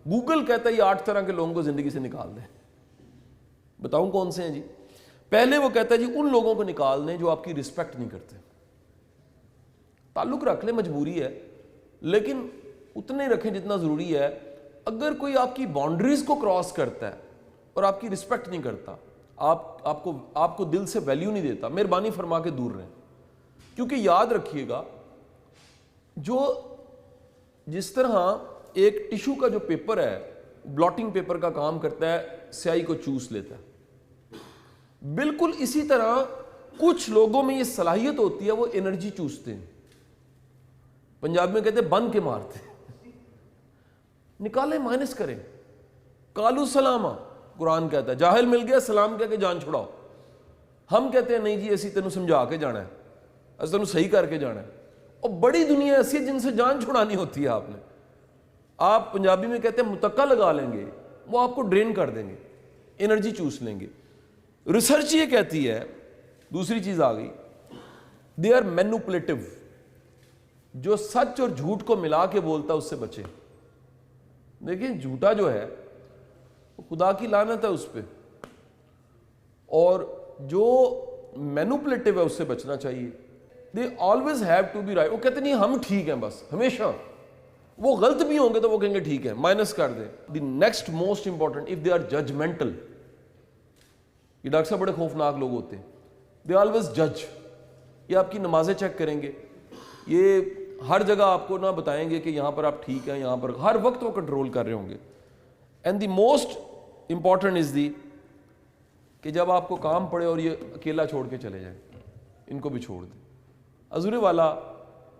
Google کہتا ہے یہ 8 طرح کے لوگوں کو زندگی سے نکال دیں. بتاؤں کون سے ہیں جی؟ پہلے وہ کہتا ہے جی ان لوگوں کو نکال دیں جو آپ کی رسپیکٹ نہیں کرتے. تعلق رکھ لیں، مجبوری ہے، لیکن اتنے رکھیں جتنا ضروری ہے. اگر کوئی آپ کی باؤنڈریز کو کراس کرتا ہے اور آپ کی رسپیکٹ نہیں کرتا، آپ کو دل سے ویلیو نہیں دیتا، مہربانی فرما کے دور رہیں. کیونکہ یاد رکھیے گا، جس طرح ایک ٹیشو کا جو پیپر ہے بلاٹنگ پیپر کا کام کرتا ہے، سیاہی کو چوس لیتا ہے، بالکل اسی طرح کچھ لوگوں میں یہ صلاحیت ہوتی ہے، وہ انرجی چوستے ہیں. پنجاب میں کہتے ہیں بن کے مارتے ہیں. نکالیں، مائنس کریں. کالو سلامہ قرآن کہتا ہے، جاہل مل گیا سلام کہہ کے جان چھڑاؤ. ہم کہتے ہیں نہیں جی اسی تینوں سمجھا کے جانا ہے، اسی تینوں صحیح کر کے جانا ہے. اور بڑی دنیا ایسی ہے جن سے جان چھڑانی ہوتی ہے. آپ پنجابی میں کہتے ہیں متکا لگا لیں گے، وہ آپ کو ڈرین کر دیں گے، انرجی چوس لیں گے. ریسرچ یہ کہتی ہے، دوسری چیز آ گئی، دے آر مینوپولیٹو. جو سچ اور جھوٹ کو ملا کے بولتا ہے اس سے بچے. دیکھیں جھوٹا جو ہے خدا کی لعنت ہے اس پہ، اور جو مینوپولیٹو ہے اس سے بچنا چاہیے. They always have to be right. وہ کہتے نہیں ہم ٹھیک ہیں بس ہمیشہ. وہ غلط بھی ہوں گے تو وہ کہیں گے ٹھیک ہے، مائنس کر دیں. The next most important, if they are judgmental. یہ ڈاکٹر صاحب بڑے خوفناک لوگ ہوتے ہیں. دے آلویز جج. یہ آپ کی نمازیں چیک کریں گے، یہ ہر جگہ آپ کو نہ بتائیں گے کہ یہاں پر آپ ٹھیک ہیں، یہاں پر ہر وقت وہ کنٹرول کر رہے ہوں گے. And the most important is the کہ جب آپ کو کام پڑے اور یہ اکیلا چھوڑ کے چلے جائیں، ان کو بھی چھوڑ دیں. حضور والا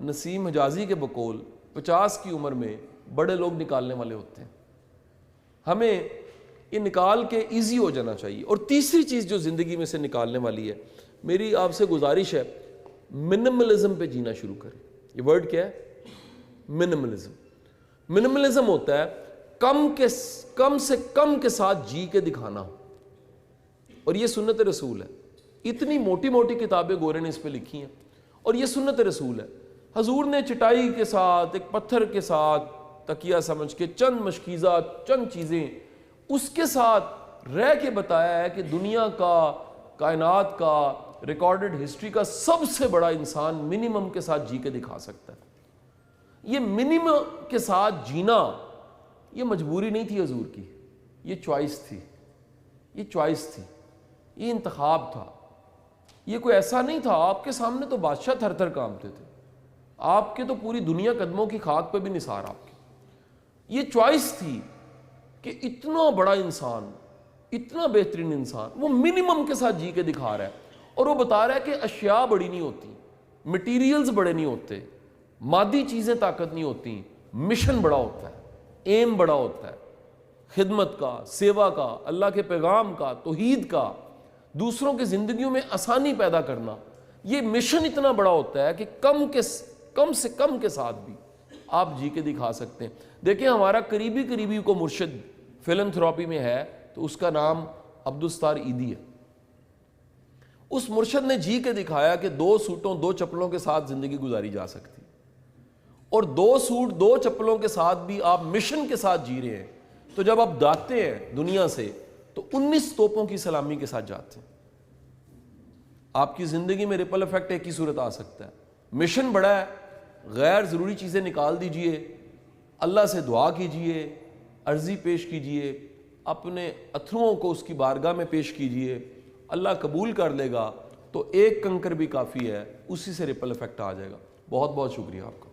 نسیم حجازی کے بقول 50 کی عمر میں بڑے لوگ نکالنے والے ہوتے ہیں. ہمیں یہ نکال کے ایزی ہو جانا چاہیے. اور تیسری چیز جو زندگی میں سے نکالنے والی ہے، میری آپ سے گزارش ہے، منملزم پہ جینا شروع کریں. یہ ورڈ کیا ہے؟ منملزم. منملزم ہوتا ہے کم سے کم کے ساتھ جی کے دکھانا. اور یہ سنت رسول ہے. اتنی موٹی موٹی کتابیں گورے نے اس پہ لکھی ہیں، اور یہ سنت رسول ہے. حضور نے چٹائی کے ساتھ، ایک پتھر کے ساتھ تکیہ سمجھ کے، چند مشکیزات، چند چیزیں اس کے ساتھ رہ کے بتایا ہے کہ دنیا کا، کائنات کا، ریکارڈڈ ہسٹری کا سب سے بڑا انسان منیمم کے ساتھ جی کے دکھا سکتا ہے. یہ منیمم کے ساتھ جینا یہ مجبوری نہیں تھی حضور کی، یہ چوائس تھی. یہ چوائس تھی، یہ انتخاب تھا. یہ کوئی ایسا نہیں تھا آپ کے سامنے تو بادشاہ تھر تھر کانپتے تھے، آپ کے تو پوری دنیا قدموں کی خاک پہ بھی نثار آپ کے. یہ چوائس تھی کہ اتنا بڑا انسان، اتنا بہترین انسان، وہ منیمم کے ساتھ جی کے دکھا رہا ہے. اور وہ بتا رہا ہے کہ اشیاء بڑی نہیں ہوتی، مٹیریلز بڑے نہیں ہوتے، مادی چیزیں طاقت نہیں ہوتی، مشن بڑا ہوتا ہے، ایم بڑا ہوتا ہے، خدمت کا، سیوا کا، اللہ کے پیغام کا، توحید کا، دوسروں کی زندگیوں میں آسانی پیدا کرنا. یہ مشن اتنا بڑا ہوتا ہے کہ کم سے کم کے ساتھ بھی آپ جی کے دکھا سکتے ہیں. دیکھیں ہمارا قریبی کو مرشد فلنتھراپی میں ہے تو اس کا نام عبدالستار عیدی ہے. اس مرشد نے جی کے دکھایا کہ 2 سوٹوں 2 چپلوں کے ساتھ زندگی گزاری جا سکتی، اور 2 سوٹ 2 چپلوں کے ساتھ بھی آپ مشن کے ساتھ جی رہے ہیں. تو جب آپ جاتے ہیں دنیا سے تو 19 توپوں کی سلامی کے ساتھ جاتے ہیں. آپ کی زندگی میں ریپل ایفیکٹ ایک ہی صورت آ سکتا ہے. مشن بڑا ہے، غیر ضروری چیزیں نکال دیجئے، اللہ سے دعا کیجئے، عرضی پیش کیجئے، اپنے اتھروؤں کو اس کی بارگاہ میں پیش کیجئے، اللہ قبول کر لے گا. تو ایک کنکر بھی کافی ہے، اسی سے ریپل ایفیکٹ آ جائے گا. بہت بہت شکریہ آپ کا.